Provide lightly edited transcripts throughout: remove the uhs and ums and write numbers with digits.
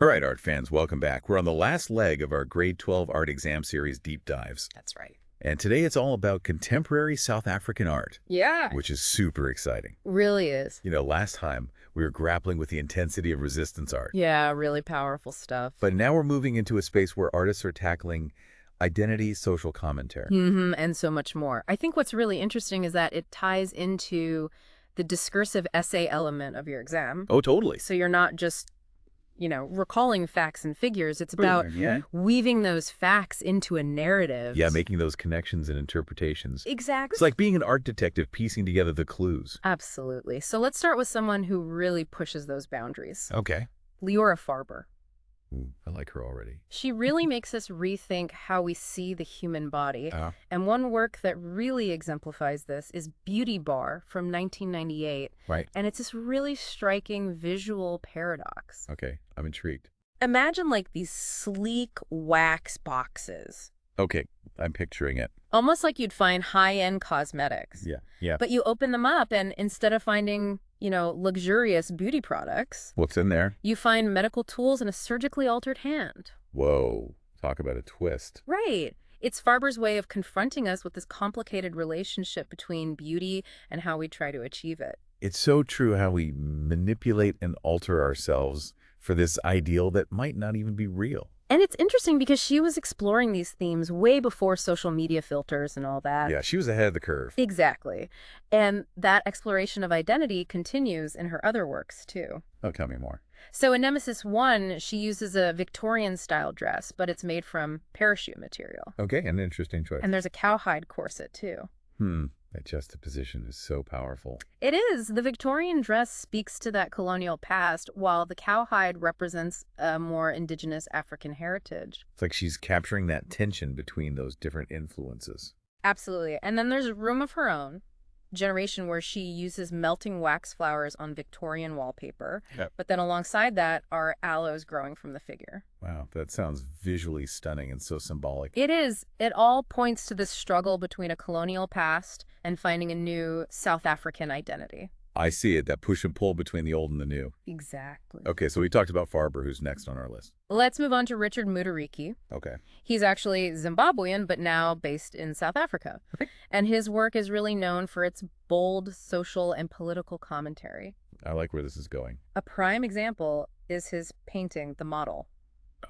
All right, art fans, welcome back. We're on the last leg of our grade 12 art exam series deep dives. That's right. And today it's all about contemporary South African art, Yeah, which is super exciting. really is. Last time we were grappling with the intensity of resistance art, Yeah, really powerful stuff. but now we're moving into a space where artists are tackling identity, social commentary. And so much more. I think what's really interesting is that it ties into the discursive essay element of your exam. Oh, totally. So you're not just, recalling facts and figures. It's about weaving those facts into a narrative. Yeah, making those connections and interpretations. Exactly. It's like being an art detective piecing together the clues. Absolutely. So let's start with someone who really pushes those boundaries. Okay. Leora Farber. Ooh, I like her already. She really makes us rethink how we see the human body. Uh, And one work that really exemplifies this is Beauty Bar from 1998. right. And it's this really striking visual paradox. Okay, I'm intrigued. Imagine like these sleek wax boxes, Okay, I'm picturing it. almost like you'd find high-end cosmetics. Yeah. But you open them up and instead of finding, luxurious beauty products, What's in there? you find medical tools and a surgically altered hand. Whoa, talk about a twist. Right. It's Farber's way of confronting us with this complicated relationship between beauty and how we try to achieve it. It's so true how we manipulate and alter ourselves for this ideal that might not even be real. And it's interesting because she was exploring these themes way before social media filters and all that. Yeah, she was ahead of the curve. Exactly. And that exploration of identity continues in her other works, too. Oh, tell me more. So in Nemesis 1, she uses a Victorian-style dress, but it's made from parachute material. Okay, an interesting choice. And there's a cowhide corset, too. That juxtaposition is so powerful. It is. The Victorian dress speaks to that colonial past, while the cowhide represents a more indigenous African heritage. It's like she's capturing that tension between those different influences. Absolutely. And then there's Room of Her Own, generation where she uses melting wax flowers on Victorian wallpaper. Yep. But then alongside that are aloes growing from the figure. Wow, that sounds visually stunning and so symbolic. It is. It all points to this struggle between a colonial past and finding a new South African identity. I see it, that push and pull between the old and the new. Exactly. Okay, so we talked about Farber, who's next on our list. Let's move on to Richard Mutariki. Okay. He's actually Zimbabwean, but now based in South Africa. Okay. And his work is really known for its bold social and political commentary. I like where this is going. A prime example is his painting, The Model.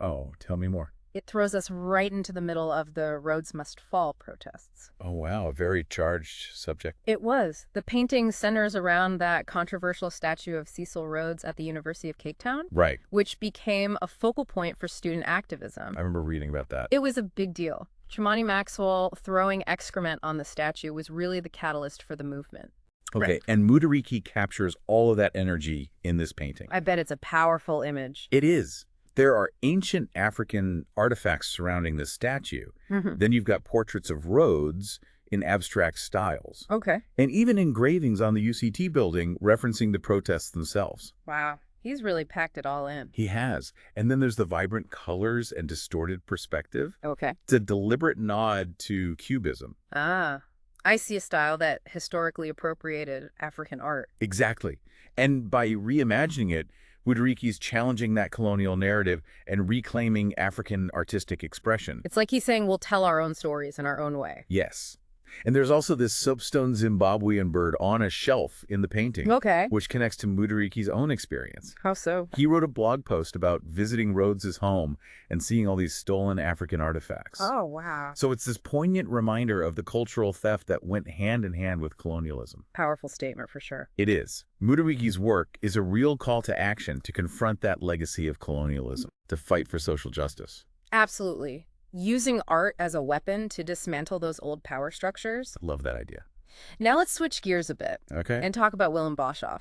Oh, tell me more. It throws us right into the middle of the Rhodes Must Fall protests. Oh, wow, a very charged subject. It was. The painting centers around that controversial statue of Cecil Rhodes at the University of Cape Town, Right. which became a focal point for student activism. I remember reading about that. It was a big deal. Tremonti Maxwell throwing excrement on the statue was really the catalyst for the movement. Okay, Right. and Mutariki captures all of that energy in this painting. I bet it's a powerful image. It is. There are ancient African artifacts surrounding this statue. Then you've got portraits of Rhodes in abstract styles. Okay. And even engravings on the UCT building referencing the protests themselves. Wow. He's really packed it all in. He has. And then there's the vibrant colors and distorted perspective. Okay. It's a deliberate nod to Cubism. Ah. I see a style that historically appropriated African art. Exactly. And by reimagining it, Mutariki's challenging that colonial narrative and reclaiming African artistic expression. It's like he's saying we'll tell our own stories in our own way. Yes. And there's also this soapstone Zimbabwean bird on a shelf in the painting, Okay. which connects to Mutariki's own experience. How so? He wrote a blog post about visiting Rhodes's home and seeing all these stolen African artifacts. Oh, wow. So it's this poignant reminder of the cultural theft that went hand in hand with colonialism. Powerful statement for sure. It is. Mutariki's work is a real call to action to confront that legacy of colonialism, to fight for social justice. Absolutely. Using art as a weapon to dismantle those old power structures. Love that idea. Now let's switch gears a bit Okay. and talk about Willem Boshoff.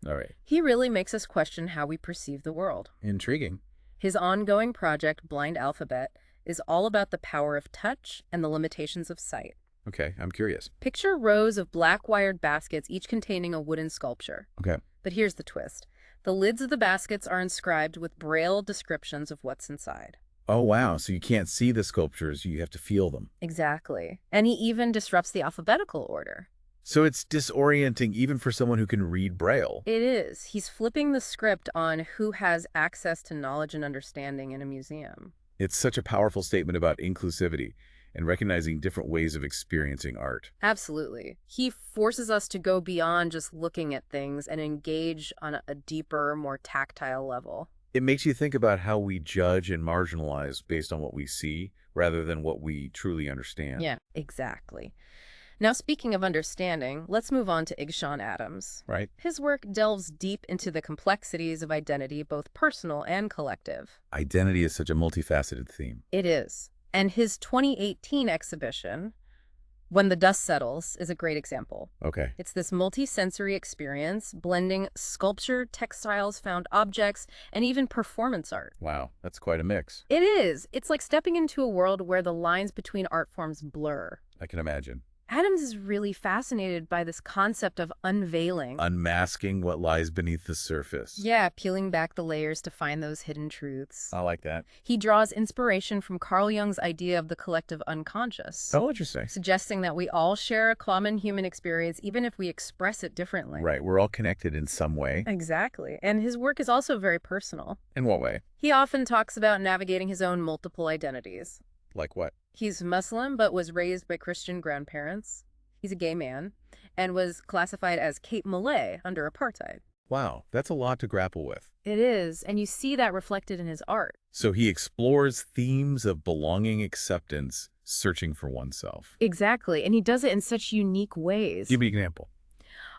All right. He really makes us question how we perceive the world. Intriguing. His ongoing project, Blind Alphabet, is all about the power of touch and the limitations of sight. Okay, I'm curious. Picture rows of black wired baskets, each containing a wooden sculpture. Okay. But here's the twist. The lids of the baskets are inscribed with braille descriptions of what's inside. Oh, wow. So you can't see the sculptures, you have to feel them. Exactly. And he even disrupts the alphabetical order. So it's disorienting even for someone who can read Braille. It is. He's flipping the script on who has access to knowledge and understanding in a museum. It's such a powerful statement about inclusivity and recognizing different ways of experiencing art. Absolutely. He forces us to go beyond just looking at things and engage on a deeper, more tactile level. It makes you think about how we judge and marginalize based on what we see rather than what we truly understand. Yeah, exactly. Now, speaking of understanding, let's move on to Igshon Adams. Right? His work delves deep into the complexities of identity, both personal and collective. Identity is such a multifaceted theme. It is. And his 2018 exhibition, When the Dust Settles, is a great example. Okay. It's this multi-sensory experience, blending sculpture, textiles, found objects, and even performance art. Wow, that's quite a mix. It is. It's like stepping into a world where the lines between art forms blur. I can imagine. Adams is really fascinated by this concept of unveiling. Unmasking what lies beneath the surface. Yeah, peeling back the layers to find those hidden truths. I like that. He draws inspiration from Carl Jung's idea of the collective unconscious, Oh, interesting. suggesting that we all share a common human experience even if we express it differently. Right, we're all connected in some way. Exactly. And his work is also very personal. In what way? He often talks about navigating his own multiple identities. Like what? He's Muslim but was raised by Christian grandparents. He's a gay man and was classified as Cape Malay under apartheid. Wow, that's a lot to grapple with. It is, and you see that reflected in his art. So he explores themes of belonging, acceptance, searching for oneself. Exactly, and he does it in such unique ways. Give me an example.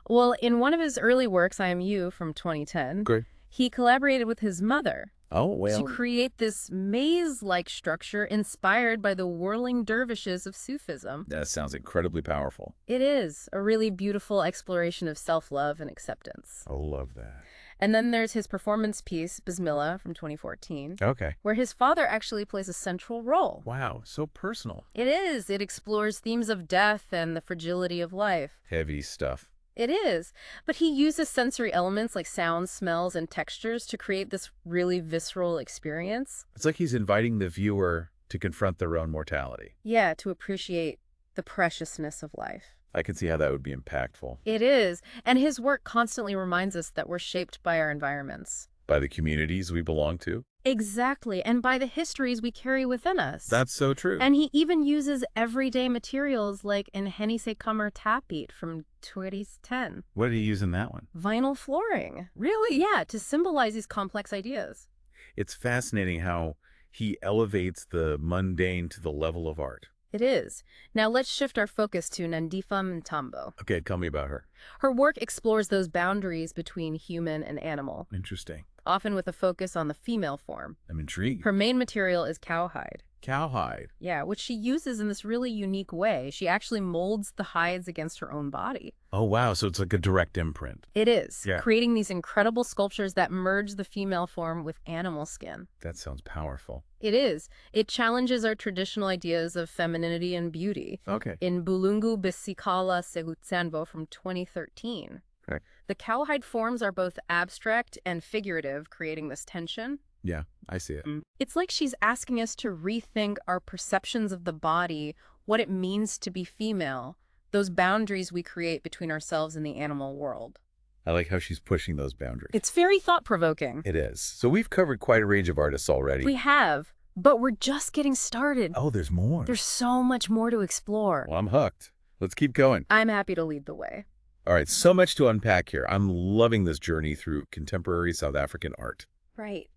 Well, in one of his early works, I Am You from 2010, Great. he collaborated with his mother Oh, to well. create this maze-like structure inspired by the whirling dervishes of Sufism. That sounds incredibly powerful. It is a really beautiful exploration of self-love and acceptance. I love that. And then there's his performance piece, Bismillah, from 2014, Okay. where his father actually plays a central role. Wow, so personal. It is. It explores themes of death and the fragility of life. Heavy stuff. It is. But he uses sensory elements like sounds, smells, and textures to create this really visceral experience. It's like he's inviting the viewer to confront their own mortality. Yeah, to appreciate the preciousness of life. I can see how that would be impactful. It is. And his work constantly reminds us that we're shaped by our environments. By the communities we belong to. Exactly. And by the histories we carry within us. That's so true. And he even uses everyday materials like in Henise Kammer Tapete from 2010. What did he use in that one? Vinyl flooring. Really? Yeah, to symbolize these complex ideas. It's fascinating how he elevates the mundane to the level of art. It is. Now let's shift our focus to Nandifa Mtambo. Okay, tell me about her. Her work explores those boundaries between human and animal, Interesting. often with a focus on the female form. I'm intrigued. Her main material is cowhide. Cowhide. Yeah, which she uses in this really unique way. She actually molds the hides against her own body. Oh, wow. So it's like a direct imprint. It is, Yeah. creating these incredible sculptures that merge the female form with animal skin. That sounds powerful. It is. It challenges our traditional ideas of femininity and beauty. Okay. In Bulungu Bisikala Segutsanvo from 2013. Okay. The cowhide forms are both abstract and figurative, creating this tension. Yeah, I see it. It's like she's asking us to rethink our perceptions of the body, what it means to be female, those boundaries we create between ourselves and the animal world. I like how she's pushing those boundaries. It's very thought-provoking. It is. So we've covered quite a range of artists already. We have, but we're just getting started. Oh, there's more. There's so much more to explore. Well, I'm hooked. Let's keep going. I'm happy to lead the way. All right, so much to unpack here. I'm loving this journey through contemporary South African art. Right.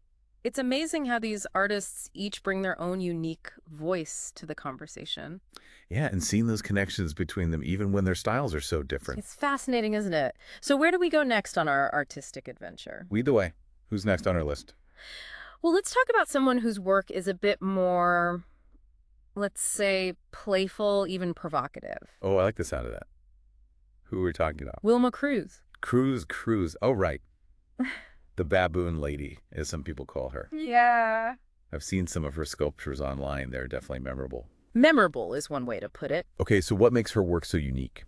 It's amazing how these artists each bring their own unique voice to the conversation. Yeah, and seeing those connections between them, even when their styles are so different. It's fascinating, isn't it? So where do we go next on our artistic adventure? Lead the way. Who's next on our list? Well, let's talk about someone whose work is a bit more, let's say, playful, even provocative. Oh, I like the sound of that. Who are we talking about? Wilma Cruz. Cruz. Oh, right. The baboon lady, as some people call her. Yeah. I've seen some of her sculptures online. They're definitely memorable. Memorable is one way to put it. Okay, so what makes her work so unique?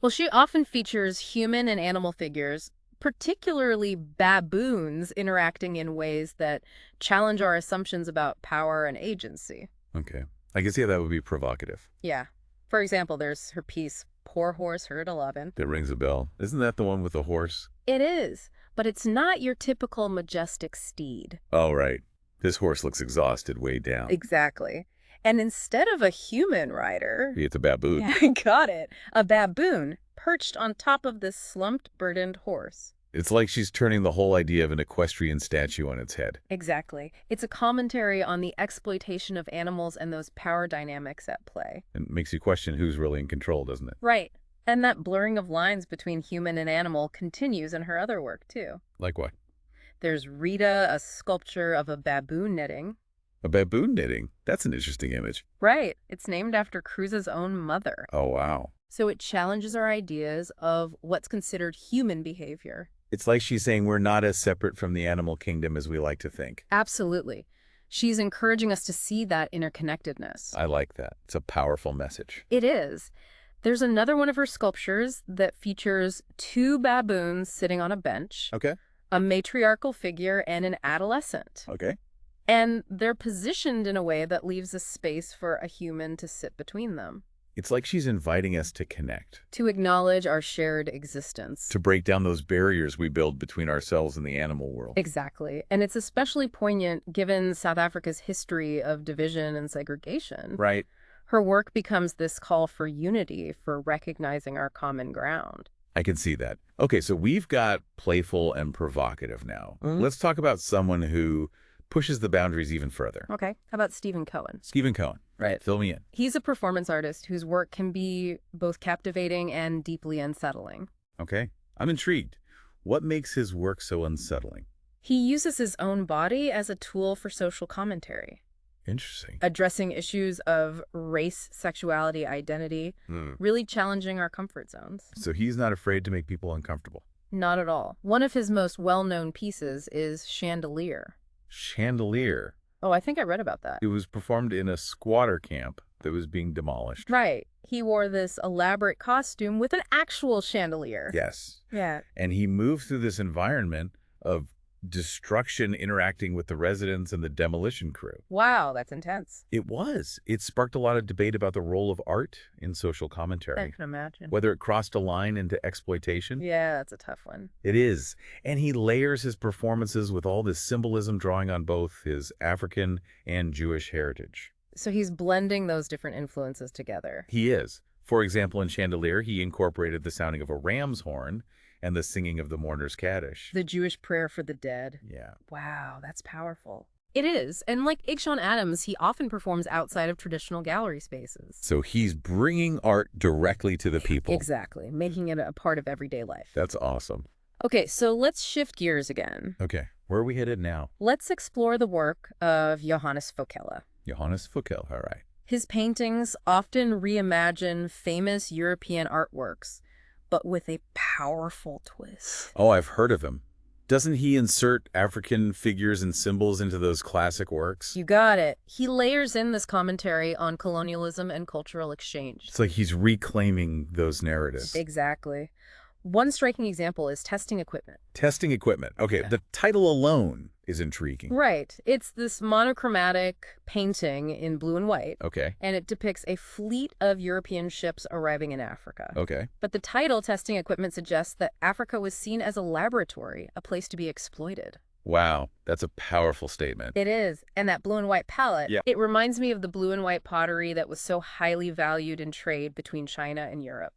Well, she often features human and animal figures, particularly baboons, interacting in ways that challenge our assumptions about power and agency. Okay. I can see how that would be provocative. Yeah. For example, there's her piece, Poor horse heard 11. That rings a bell. Isn't that the one with the horse? It is, but it's not your typical majestic steed. Oh, right. This horse looks exhausted, way down. Exactly. And instead of a human rider, It's a baboon. yeah, got it, a baboon perched on top of this slumped, burdened horse. It's like she's turning the whole idea of an equestrian statue on its head. Exactly. It's a commentary on the exploitation of animals and those power dynamics at play. And it makes you question who's really in control, doesn't it? Right. And that blurring of lines between human and animal continues in her other work, too. Like what? There's Rita, a sculpture of a baboon knitting. A baboon knitting? That's an interesting image. Right. It's named after Cruz's own mother. Oh, wow. So it challenges our ideas of what's considered human behavior. It's like she's saying we're not as separate from the animal kingdom as we like to think. Absolutely. She's encouraging us to see that interconnectedness. I like that. It's a powerful message. It is. There's another one of her sculptures that features two baboons sitting on a bench, Okay. a matriarchal figure, and an adolescent. Okay. And they're positioned in a way that leaves a space for a human to sit between them, It's like she's inviting us to connect, to acknowledge our shared existence. to break down those barriers we build between ourselves and the animal world. Exactly. And it's especially poignant given South Africa's history of division and segregation. Right. Her work becomes this call for unity, for recognizing our common ground. I can see that. Okay, so we've got playful and provocative now. Mhm. Let's talk about someone who pushes the boundaries even further. Okay. How about Stephen Cohen? Stephen Cohen. Right. Fill me in. He's a performance artist whose work can be both captivating and deeply unsettling. Okay. I'm intrigued. What makes his work so unsettling? He uses his own body as a tool for social commentary, Interesting. addressing issues of race, sexuality, identity, really challenging our comfort zones. So he's not afraid to make people uncomfortable. Not at all. One of his most well-known pieces is Chandelier. Chandelier. Oh, I think I read about that. It was performed in a squatter camp that was being demolished. Right. He wore this elaborate costume with an actual chandelier. Yes. Yeah. And he moved through this environment of destruction interacting with the residents and the demolition crew. Wow, that's intense. It was. It sparked a lot of debate about the role of art in social I commentary, can imagine. whether it crossed a line into exploitation. Yeah, that's a tough one. It is. And he layers his performances with all this symbolism drawing on both his African and Jewish heritage. So he's blending those different influences together. He is. For example, in Chandelier, he incorporated the sounding of a ram's horn and the singing of the mourner's Kaddish. The Jewish prayer for the dead. Yeah. Wow, that's powerful. It is. And like Igshon Adams, he often performs outside of traditional gallery spaces. So he's bringing art directly to the people. Exactly, making it a part of everyday life. That's awesome. Okay, so let's shift gears again. Okay, where are we headed now? Let's explore the work of Johannes Fokella. Johannes Fokella, all right. His paintings often reimagine famous European artworks, but with a powerful twist. Oh, I've heard of him. Doesn't he insert African figures and symbols into those classic works? You got it. He layers in this commentary on colonialism and cultural exchange. It's like he's reclaiming those narratives. Exactly. One striking example is testing equipment. Testing equipment. Okay, Yeah. the title alone is intriguing. Right. It's this monochromatic painting in blue and white, Okay, and it depicts a fleet of European ships arriving in Africa. okay. But the title, Testing Equipment, suggests that Africa was seen as a laboratory, a place to be exploited. Wow, that's a powerful statement. It is. And that blue and white palette, Yeah. it reminds me of the blue and white pottery that was so highly valued in trade between China and Europe.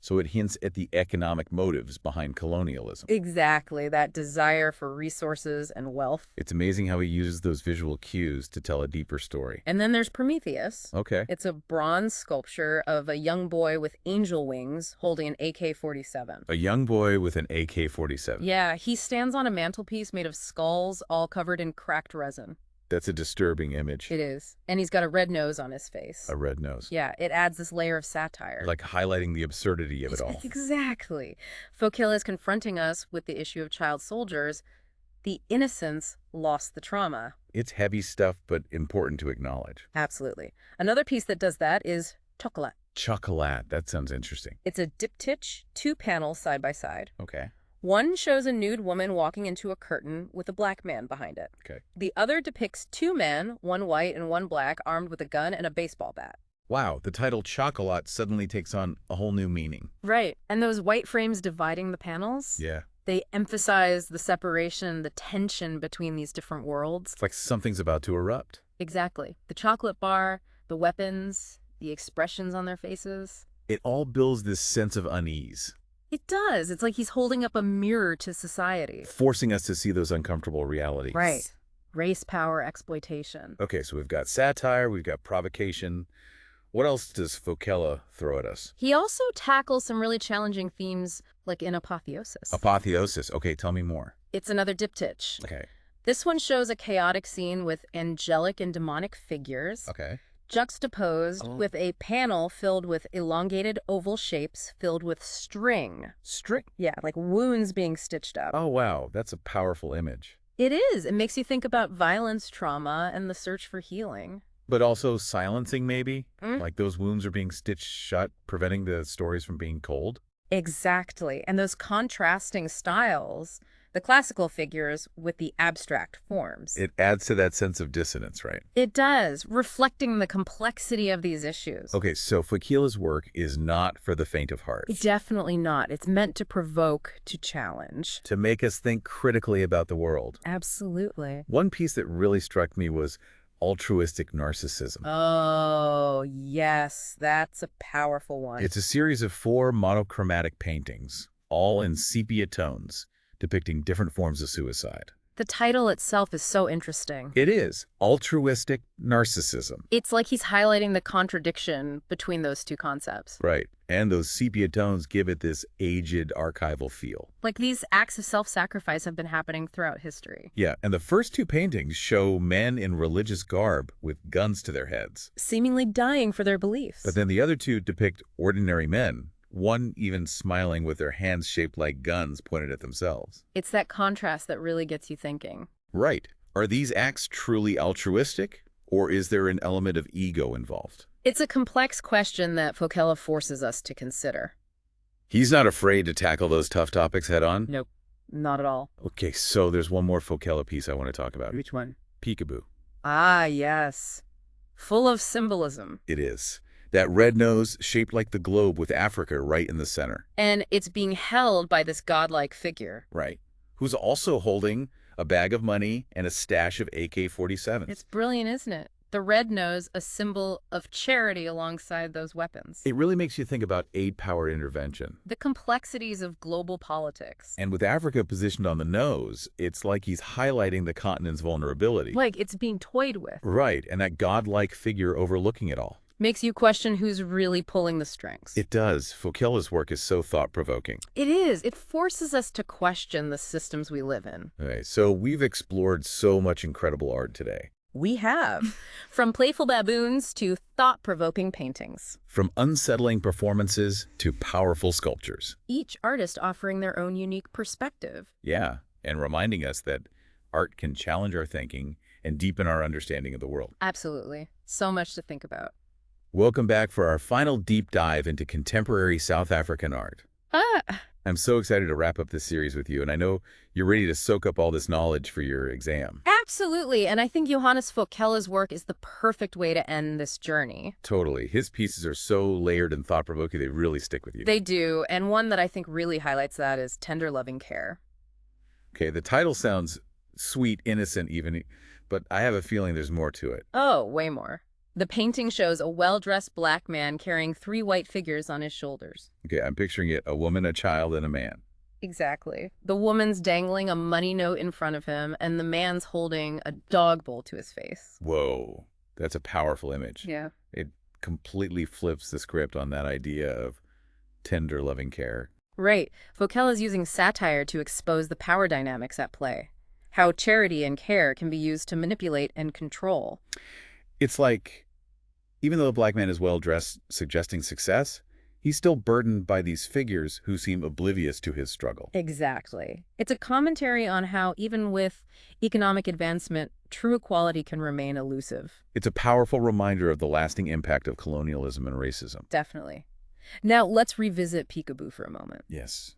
So it hints at the economic motives behind colonialism. Exactly, that desire for resources and wealth. It's amazing how he uses those visual cues to tell a deeper story. And then there's Prometheus. Okay. It's a bronze sculpture of a young boy with angel wings holding an AK-47. A young boy with an AK-47. Yeah, he stands on a mantelpiece made of skulls all covered in cracked resin. That's a disturbing image. It is. And he's got a red nose on his face. A red nose. Yeah, it adds this layer of satire. Like highlighting the absurdity of it all. Exactly. Fokella is confronting us with the issue of child soldiers. The innocents lost the trauma. It's heavy stuff, but important to acknowledge. Absolutely. Another piece that does that is Chocolat. Chocolat. That sounds interesting. It's a diptych, 2 panels side by side. Okay. One shows a nude woman walking into a curtain with a black man behind it. Okay. The other depicts 2 men, one white and one black, armed with a gun and a baseball bat. Wow, the title Chocolat suddenly takes on a whole new meaning. Right. And those white frames dividing the panels, Yeah. they emphasize the separation, the tension between these different worlds. It's like something's about to erupt. Exactly. The chocolate bar, the weapons, the expressions on their faces. It all builds this sense of unease, It does. It's like he's holding up a mirror to society. forcing us to see those uncomfortable realities. Right. Race, power, exploitation. Okay, so we've got satire, we've got provocation. What else does Fokela throw at us? He also tackles some really challenging themes, like in Apotheosis. Apotheosis. Okay, tell me more. It's another diptych. Okay. This one shows a chaotic scene with angelic and demonic figures, Okay. juxtaposed with a panel filled with elongated oval shapes filled with string. String. Yeah, like wounds being stitched up. Oh, wow. That's a powerful image. It is. It makes you think about violence, trauma, and the search for healing. But also silencing, maybe? Mm. Like those wounds are being stitched shut, preventing the stories from being told? Exactly. And those contrasting styles, the classical figures with the abstract forms. It adds to that sense of dissonance, right? It does, reflecting the complexity of these issues. Okay, so Fokela's work is not for the faint of heart. Definitely not. It's meant to provoke, to challenge. To make us think critically about the world. Absolutely. One piece that really struck me was altruistic narcissism. Oh, yes. That's a powerful one. It's a series of 4 monochromatic paintings, all in sepia tones, depicting different forms of suicide. The title itself is so interesting. It is altruistic narcissism. It's like he's highlighting the contradiction between those two concepts. Right. And those sepia tones give it this aged archival feel. Like these acts of self-sacrifice have been happening throughout history. Yeah, and the first 2 paintings show men in religious garb with guns to their heads. Seemingly dying for their beliefs. But then the other 2 depict ordinary men, one even smiling with their hands shaped like guns pointed at themselves. It's that contrast that really gets you thinking. Right. Are these acts truly altruistic, or is there an element of ego involved? It's a complex question that Fokela forces us to consider. He's not afraid to tackle those tough topics head on? Nope, not at all. Okay, so there's one more Fokela piece I want to talk about. Which one? Peekaboo. Ah, yes. Full of symbolism. It is. That red nose shaped like the globe with Africa right in the center. And it's being held by this godlike figure. Right. Who's also holding a bag of money and a stash of AK-47s. It's brilliant, isn't it? The red nose, a symbol of charity alongside those weapons. It really makes you think about aid-powered intervention. The complexities of global politics. And with Africa positioned on the nose, it's like he's highlighting the continent's vulnerability. Like it's being toyed with. Right, and that godlike figure overlooking it all. Makes you question who's really pulling the strings. It does. Fokela's work is so thought-provoking. It is. It forces us to question the systems we live in. Okay, so we've explored so much incredible art today. We have. From playful baboons to thought-provoking paintings. From unsettling performances to powerful sculptures. Each artist offering their own unique perspective. Yeah, and reminding us that art can challenge our thinking and deepen our understanding of the world. Absolutely. So much to think about. Welcome back for our final deep dive into contemporary South African art. I'm so excited to wrap up this series with you, and I know you're ready to soak up all this knowledge for your exam. Absolutely, and I think Johannes Fokela's work is the perfect way to end this journey. Totally. His pieces are so layered and thought-provoking, they really stick with you. They do, and one that I think really highlights that is Tender Loving Care. Okay, the title sounds sweet, innocent even, but I have a feeling there's more to it. Oh, way more. The painting shows a well-dressed black man carrying 3 white figures on his shoulders. Okay, I'm picturing it, a woman, a child, and a man. Exactly. The woman's dangling a money note in front of him, and the man's holding a dog bowl to his face. Whoa, that's a powerful image. Yeah. It completely flips the script on that idea of tender, loving care. Right. Fokela's using satire to expose the power dynamics at play. How charity and care can be used to manipulate and control. It's like, even though the black man is well-dressed, suggesting success, he's still burdened by these figures who seem oblivious to his struggle. Exactly. It's a commentary on how, even with economic advancement, true equality can remain elusive. It's a powerful reminder of the lasting impact of colonialism and racism. Definitely. Now, let's revisit Peekaboo for a moment. Yes.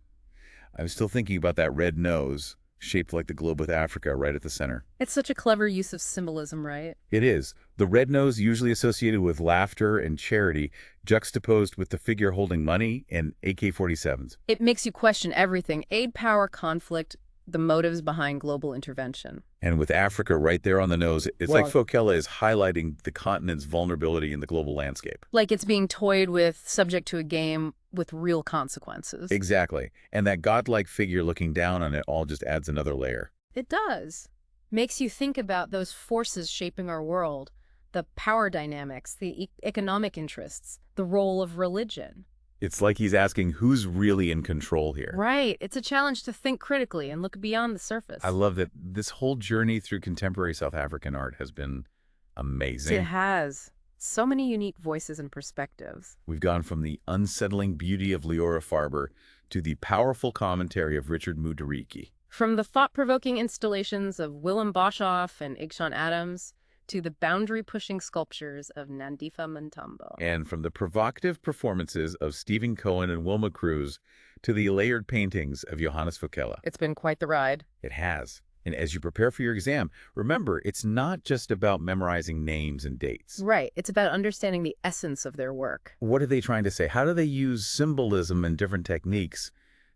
I'm still thinking about that red nose shaped like the globe with Africa right at the center. It's such a clever use of symbolism, right? It is. The red nose usually associated with laughter and charity, juxtaposed with the figure holding money and AK-47s. It makes you question everything: aid, power, conflict, the motives behind global intervention. And with Africa right there on the nose, it's like Fokela is highlighting the continent's vulnerability in the global landscape. Like it's being toyed with, subject to a game with real consequences. Exactly. And that godlike figure looking down on it all just adds another layer. It does. Makes you think about those forces shaping our world, the power dynamics, the economic interests, the role of religion. It's like he's asking who's really in control here. Right. It's a challenge to think critically and look beyond the surface. I love that this whole journey through contemporary South African art has been amazing. It has. So many unique voices and perspectives. We've gone from the unsettling beauty of Leora Farber to the powerful commentary of Richard Mudariki. From the thought-provoking installations of Willem Boshoff and Igshan Adams to the boundary-pushing sculptures of Nandifa Mutombo. And from the provocative performances of Stephen Cohen and Wilma Cruz to the layered paintings of Johannes Fokela. It's been quite the ride. It has. And as you prepare for your exam, remember, it's not just about memorizing names and dates. Right. It's about understanding the essence of their work. What are they trying to say? How do they use symbolism and different techniques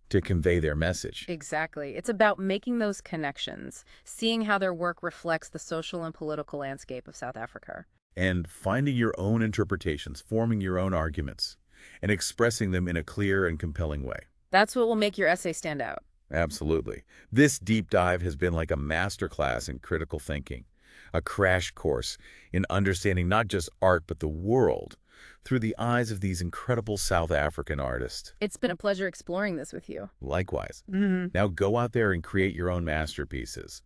to convey their message? Exactly. It's about making those connections, seeing how their work reflects the social and political landscape of South Africa. And finding your own interpretations, forming your own arguments, and expressing them in a clear and compelling way. That's what will make your essay stand out. Absolutely. This deep dive has been like a masterclass in critical thinking, a crash course in understanding not just art, but the world through the eyes of these incredible South African artists. It's been a pleasure exploring this with you. Likewise. Now go out there and create your own masterpieces.